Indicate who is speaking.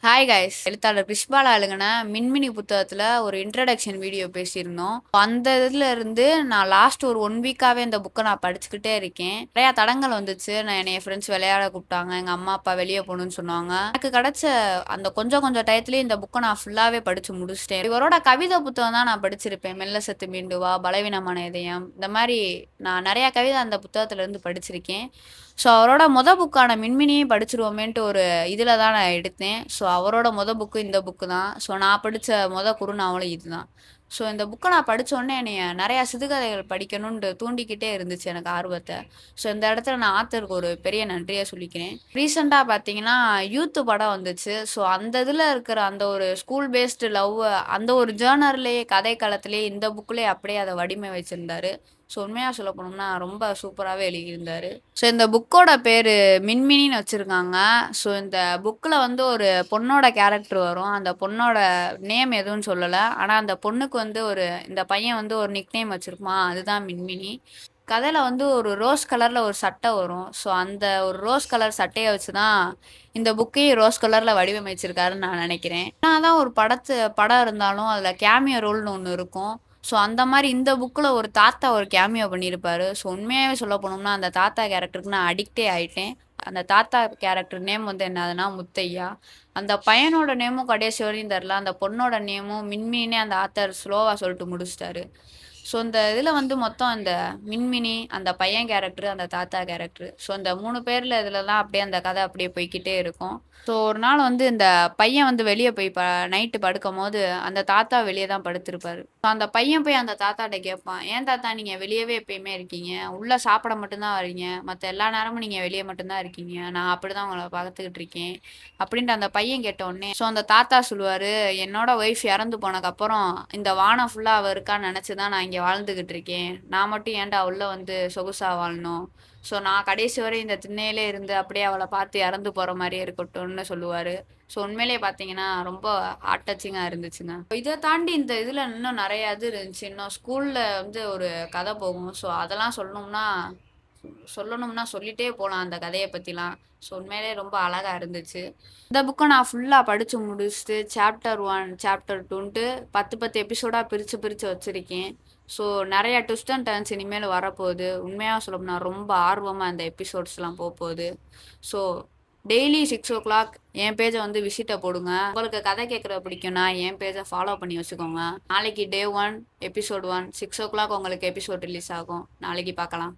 Speaker 1: Hi guys, எழுத்தாளர் பிஷ்பாலா எழுதின மின்மினி புத்தகத்துல ஒரு இன்ட்ரடக்ஷன் வீடியோ பேசியிருந்தோம். அந்த இதுல இருந்து நான் லாஸ்ட் ஒரு 1 வீக்காவே இந்த புக்கை நான் படிச்சுக்கிட்டே இருக்கேன். நிறைய தடங்கள் வந்துச்சு. நான் என்னைய ஃப்ரெண்ட்ஸ் விளையாட கூப்பிட்டாங்க, எங்க அம்மா அப்பா வெளியே போகணும்னு சொன்னாங்க. எனக்கு கிடைச்ச அந்த கொஞ்சம் கொஞ்சம் டயத்துலயே இந்த புக்கை நான் ஃபுல்லாவே படிச்சு முடிச்சிட்டேன். இவரோட கவிதை புத்தகம் தான் நான் படிச்சிருப்பேன். மெல்ல சத்து மீண்டு வா, பலவீனமான இதயம், இந்த மாதிரி நான் நிறைய கவிதை அந்த புத்தகத்துல இருந்து படிச்சிருக்கேன். ஸோ அவரோட புக்கான மின்மினியும் படிச்சிருவோமேன்ட்டு ஒரு இதில் தான் நான் எடுத்தேன். ஸோ அவரோட புக்கு இந்த புக்கு தான். ஸோ நான் படித்த குறுநாவலும் இதுதான். ஸோ இந்த புக்கை நான் படித்தோடனே என்னைய நிறையா சிறுகதைகள் படிக்கணும்னு தூண்டிக்கிட்டே இருந்துச்சு எனக்கு ஆர்வத்தை. ஸோ இந்த இடத்துல நான் ஆத்தருக்கு ஒரு பெரிய நன்றியை சொல்லிக்கிறேன். ரீசெண்டாக பார்த்தீங்கன்னா யூத்து படம் வந்துச்சு. ஸோ அந்த இதில் இருக்கிற அந்த ஒரு ஸ்கூல் பேஸ்டு லவ், அந்த ஒரு ஜேர்னர்லேயே கதை களத்திலேயே இந்த புக்கிலே அப்படியே அதை வடிமை வச்சுருந்தாரு. ஸோ உண்மையாக சொல்ல போனோம்னா ரொம்ப சூப்பராகவே எழுதியிருந்தாரு. ஸோ இந்த புக்கோட பேர் மின்மினின்னு வச்சுருக்காங்க. ஸோ இந்த புக்கில் வந்து ஒரு பொண்ணோட கேரக்டர் வரும். அந்த பொண்ணோட நேம் எதுவும் சொல்லலை. ஆனால் அந்த பொண்ணுக்கு வந்து இந்த பையன் வந்து ஒரு நிக் நேம் வச்சுருப்பான், அதுதான் மின்மினி. கதையில் வந்து ஒரு ரோஸ் கலரில் ஒரு சட்டை வரும். ஸோ அந்த ஒரு ரோஸ் கலர் சட்டையை வச்சு தான் இந்த புக்கையும் ரோஸ் கலரில் வடிவமைச்சிருக்காருன்னு நான் நினைக்கிறேன். ஆனால் தான் ஒரு படம் இருந்தாலும் அதில் கேமியோ ரோல்னு ஒன்று இருக்கும். ஸோ அந்த மாதிரி இந்த புக்கில் ஒரு தாத்தா ஒரு கேமியோ பண்ணியிருப்பாரு. ஸோ உண்மையாகவே சொல்ல போனோம்னா அந்த தாத்தா கேரக்டருக்கு நான் அடிக்டே ஆயிட்டேன். அந்த தாத்தா கேரக்டர் நேம் வந்து என்னதுன்னா முத்தையா. அந்த பையனோட நேமும் கடைசி வரையும் தரல. அந்த பொண்ணோட நேமும் மின்மினே அந்த ஆத்தர் ஸ்லோவாக சொல்லிட்டு முடிச்சிட்டாரு. ஸோ இந்த இதில் வந்து மொத்தம் அந்த மின்மினி, அந்த பையன் கேரக்டர், அந்த தாத்தா கேரக்டர், ஸோ இந்த 3 பேரில் இதுலலாம் அப்படியே அந்த கதை அப்படியே போய்க்கிட்டே இருக்கும். ஸோ ஒரு நாள் வந்து இந்த பையன் வந்து வெளியே போய் நைட்டு படுக்கும் போது அந்த தாத்தா வெளியே தான் படுத்திருப்பாரு. ஸோ அந்த பையன் போய் அந்த தாத்தாட்ட கேட்பான், ஏன் தாத்தா நீங்கள் வெளியவே எப்பயுமே இருக்கீங்க, உள்ளே சாப்பிட மட்டும்தான் வரீங்க, மற்ற எல்லா நேரமும் நீங்கள் வெளியே மட்டும்தான் இருக்கீங்க, நான் அப்படி தான் உங்களை பார்த்துக்கிட்டு இருக்கேன் அப்படின்ட்டு அந்த பையன் கேட்ட உடனே ஸோ அந்த தாத்தா சொல்லுவார், என்னோட ஒய்ஃப் இறந்து போனதுக்கப்புறம் இந்த வானம் ஃபுல்லாக அவ இருக்கான்னு நினச்சி தான் நான் இங்கே வாழ்ந்துக்கிட்டு இருக்கேன், நான் மட்டும் ஏன்டா உள்ள வந்து சொகுசாக வாழணும், ஸோ நான் கடைசி வரை இந்த திண்ணையிலே இருந்து அப்படியே அவளை பார்த்து இறந்து போகிற மாதிரியே இருக்கட்டும்னு சொல்லுவார். ஸோ உண்மையிலே பார்த்தீங்கன்னா ரொம்ப ஹார்ட் டச்சிங்காக இருந்துச்சுங்க. இதை தாண்டி இந்த இதில் இன்னும் நிறைய இது இருந்துச்சு. இன்னும் ஸ்கூலில் வந்து ஒரு கதை போகும். ஸோ அதெல்லாம் சொல்லணும்னா சொல்லிட்டே போகலாம் அந்த கதையை பற்றிலாம். ஸோ உண்மையிலே ரொம்ப அழகாக இருந்துச்சு. இந்த புக்கை நான் ஃபுல்லாக படித்து முடிச்சுட்டு சாப்டர் 1 சாப்டர் 2ன்ட்டு 10 எபிசோடாக பிரித்து வச்சுருக்கேன். ஸோ நிறையா ட்விஸ்ட் அண்ட் டர்ன்ஸ் இனிமேல் வரப்போகுது. உண்மையாக சொல்லணும்னா ரொம்ப ஆர்வமாக அந்த எபிசோட்ஸ்லாம் போகுது. ஸோ டெய்லி 6 o'clock என் பேஜை வந்து விசிட்டை போடுங்க. உங்களுக்கு கதை கேட்குற பிடிக்கும்னா என் பேஜை ஃபாலோ பண்ணி வச்சுக்கோங்க. நாளைக்கு Day 1 Episode 1 6 o'clock உங்களுக்கு எபிசோட் ரிலீஸ் ஆகும். நாளைக்கு பார்க்கலாம்.